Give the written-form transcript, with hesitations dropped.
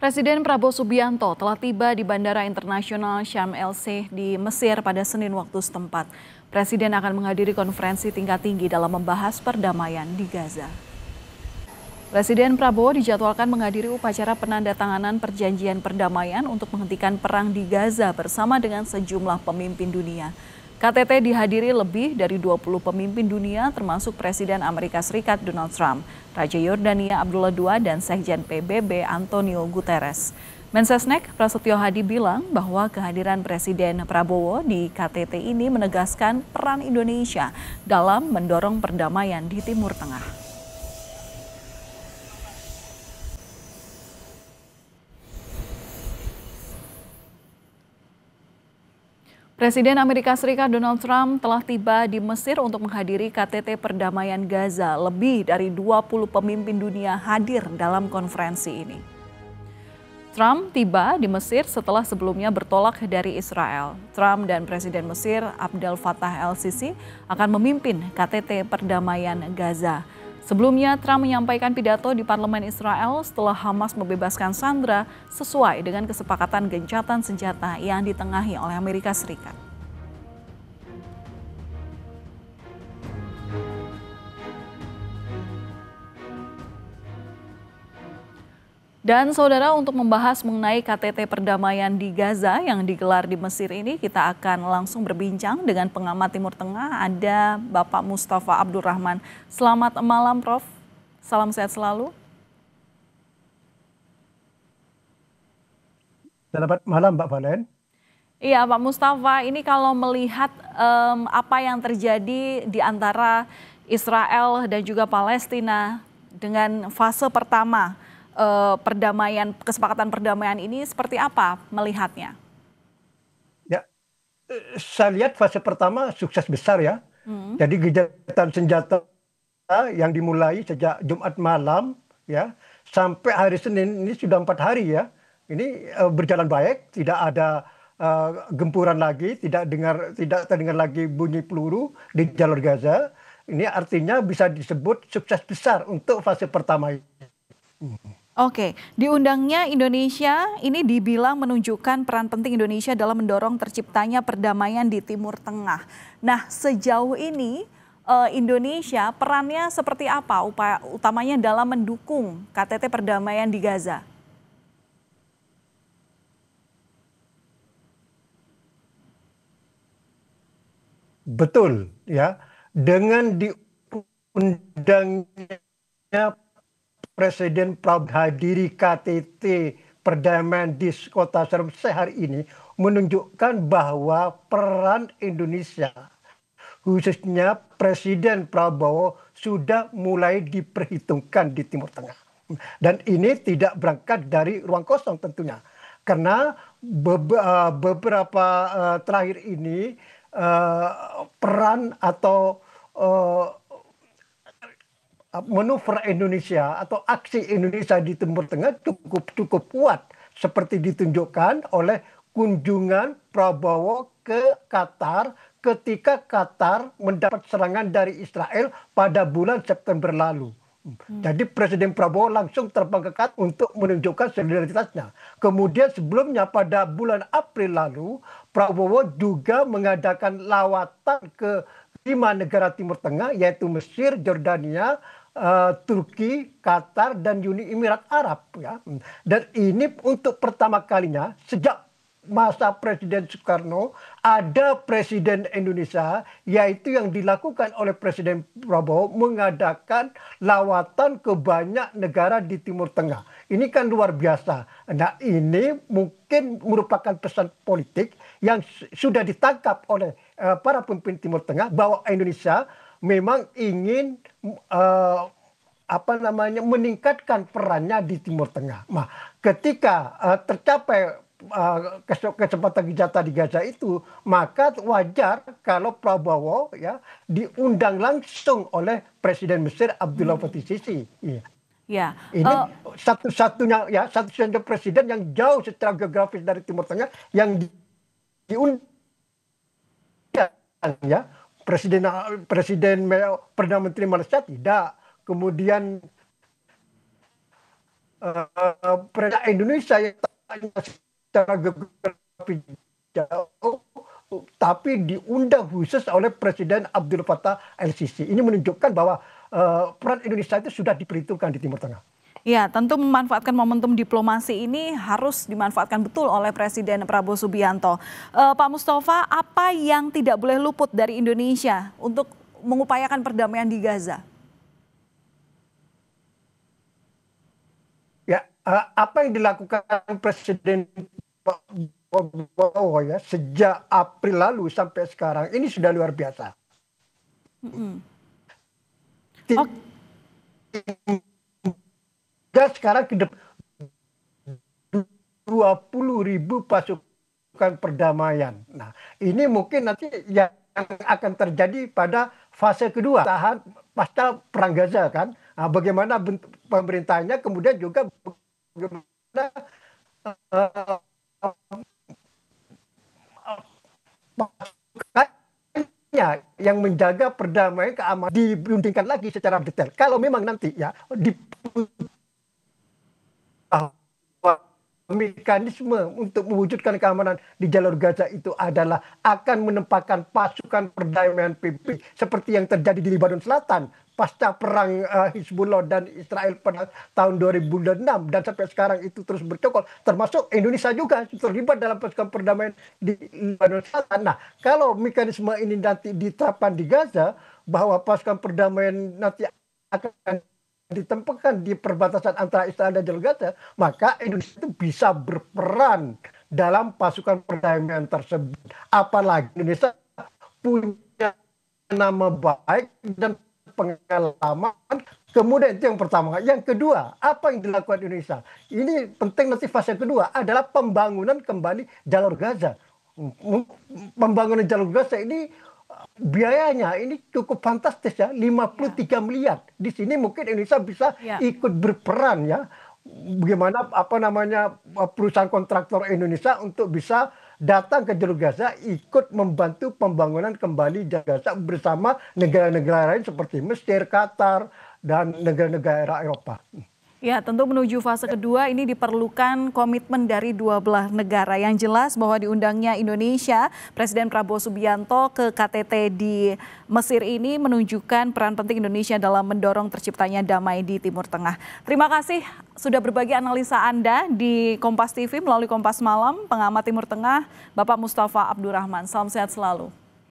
Presiden Prabowo Subianto telah tiba di Bandara Internasional Sharm el-Sheikh di Mesir pada Senin waktu setempat. Presiden akan menghadiri konferensi tingkat tinggi dalam membahas perdamaian di Gaza. Presiden Prabowo dijadwalkan menghadiri upacara penandatanganan perjanjian perdamaian untuk menghentikan perang di Gaza bersama dengan sejumlah pemimpin dunia. KTT dihadiri lebih dari 20 pemimpin dunia termasuk Presiden Amerika Serikat Donald Trump, Raja Yordania Abdullah II, dan Sekjen PBB Antonio Guterres. Mensesnek Prasetyo Hadi bilang bahwa kehadiran Presiden Prabowo di KTT ini menegaskan peran Indonesia dalam mendorong perdamaian di Timur Tengah. Presiden Amerika Serikat Donald Trump telah tiba di Mesir untuk menghadiri KTT Perdamaian Gaza. Lebih dari 20 pemimpin dunia hadir dalam konferensi ini. Trump tiba di Mesir setelah sebelumnya bertolak dari Israel. Trump dan Presiden Mesir Abdel Fattah el-Sisi akan memimpin KTT Perdamaian Gaza. Sebelumnya, Trump menyampaikan pidato di parlemen Israel setelah Hamas membebaskan sandera sesuai dengan kesepakatan gencatan senjata yang ditengahi oleh Amerika Serikat. Dan saudara, untuk membahas mengenai KTT Perdamaian di Gaza yang digelar di Mesir ini, kita akan langsung berbincang dengan pengamat Timur Tengah, ada Bapak Mustafa Abdurrahman. Selamat malam, Prof. Salam sehat selalu. Selamat malam, Mbak Valen. Iya, Pak Mustafa, ini kalau melihat apa yang terjadi di antara Israel dan juga Palestina dengan fase pertama, kesepakatan perdamaian ini seperti apa melihatnya? Ya, saya lihat fase pertama sukses besar ya. Jadi gencatan senjata yang dimulai sejak Jumat malam ya sampai hari Senin ini sudah 4 hari ya. Ini berjalan baik, tidak ada gempuran lagi, tidak terdengar lagi bunyi peluru di jalur Gaza. Ini artinya bisa disebut sukses besar untuk fase pertama ini. Oke, diundangnya Indonesia ini dibilang menunjukkan peran penting Indonesia dalam mendorong terciptanya perdamaian di Timur Tengah. Nah, sejauh ini Indonesia perannya seperti apa upaya utamanya dalam mendukung KTT perdamaian di Gaza? Betul ya, dengan diundangnya Presiden Prabowo hadiri KTT perdamaian di kota Sharm el-Sheikh hari ini menunjukkan bahwa peran Indonesia, khususnya Presiden Prabowo, sudah mulai diperhitungkan di Timur Tengah. Dan ini tidak berangkat dari ruang kosong tentunya. Karena beberapa terakhir ini peran atau manuver Indonesia atau aksi Indonesia di Timur Tengah cukup kuat seperti ditunjukkan oleh kunjungan Prabowo ke Qatar ketika Qatar mendapat serangan dari Israel pada bulan September lalu. Jadi Presiden Prabowo langsung terbang ke Qatar untuk menunjukkan solidaritasnya. Kemudian sebelumnya pada bulan April lalu, Prabowo juga mengadakan lawatan ke 5 negara Timur Tengah, yaitu Mesir, Jordania, Turki, Qatar, dan Uni Emirat Arab ya. Dan ini untuk pertama kalinya sejak masa Presiden Soekarno ada Presiden Indonesia, yaitu yang dilakukan oleh Presiden Prabowo mengadakan lawatan ke banyak negara di Timur Tengah. Ini kan luar biasa. Nah, ini mungkin merupakan pesan politik yang sudah ditangkap oleh para pemimpin Timur Tengah bahwa Indonesia memang ingin meningkatkan perannya di Timur Tengah. Nah, ketika tercapai kesempatan gencatan di Gaza itu, maka wajar kalau Prabowo ya diundang langsung oleh Presiden Mesir Abdullah Fattah el-Sisi. Ya. Ini satu-satunya presiden yang jauh secara geografis dari Timur Tengah yang diundang ya. Presiden Perdana Menteri Malaysia tidak, kemudian Presiden Indonesia yang secara geografi jauh, tapi diundang khusus oleh Presiden Abdul Fattah el-Sisi. Ini menunjukkan bahwa peran Indonesia itu sudah diperhitungkan di Timur Tengah. Ya, tentu memanfaatkan momentum diplomasi ini harus dimanfaatkan betul oleh Presiden Prabowo Subianto. Pak Mustafa, apa yang tidak boleh luput dari Indonesia untuk mengupayakan perdamaian di Gaza? Ya, apa yang dilakukan Presiden Prabowo ya sejak April lalu sampai sekarang ini sudah luar biasa. Dan sekarang ke 20.000 pasukan perdamaian. Nah, ini mungkin nanti yang akan terjadi pada fase kedua, tahan pasca perang Gaza kan. Nah, bagaimana pemerintahnya, kemudian juga bagaimana yang menjaga perdamaian keamanan dirundingkan lagi secara detail. Kalau memang nanti ya mekanisme untuk mewujudkan keamanan di jalur Gaza itu adalah akan menempatkan pasukan perdamaian PBB seperti yang terjadi di Lebanon Selatan pasca perang Hizbullah dan Israel pada tahun 2006 dan sampai sekarang itu terus bercokol, termasuk Indonesia juga terlibat dalam pasukan perdamaian di Lebanon Selatan. Nah, kalau mekanisme ini nanti diterapkan di Gaza, bahwa pasukan perdamaian nanti akan ditempatkan di perbatasan antara Israel dan jalur Gaza, maka Indonesia itu bisa berperan dalam pasukan perdamaian tersebut. Apalagi Indonesia punya nama baik dan pengalaman. Kemudian itu yang pertama. Yang kedua, apa yang dilakukan Indonesia? Ini penting, nanti fase kedua adalah pembangunan kembali jalur Gaza. Pembangunan jalur Gaza ini biayanya ini cukup fantastis ya, 53 miliar. Di sini mungkin Indonesia bisa ikut berperan ya. Bagaimana perusahaan kontraktor Indonesia untuk bisa datang ke jalur Gaza, ikut membantu pembangunan kembali Gaza bersama negara-negara lain seperti Mesir, Qatar, dan negara-negara Eropa. Ya, tentu menuju fase kedua ini diperlukan komitmen dari dua belah negara. Yang jelas bahwa diundangnya Indonesia, Presiden Prabowo Subianto ke KTT di Mesir ini menunjukkan peran penting Indonesia dalam mendorong terciptanya damai di Timur Tengah. Terima kasih sudah berbagi analisa Anda di Kompas TV melalui Kompas Malam, pengamat Timur Tengah, Bapak Mustafa Abdurrahman. Salam sehat selalu.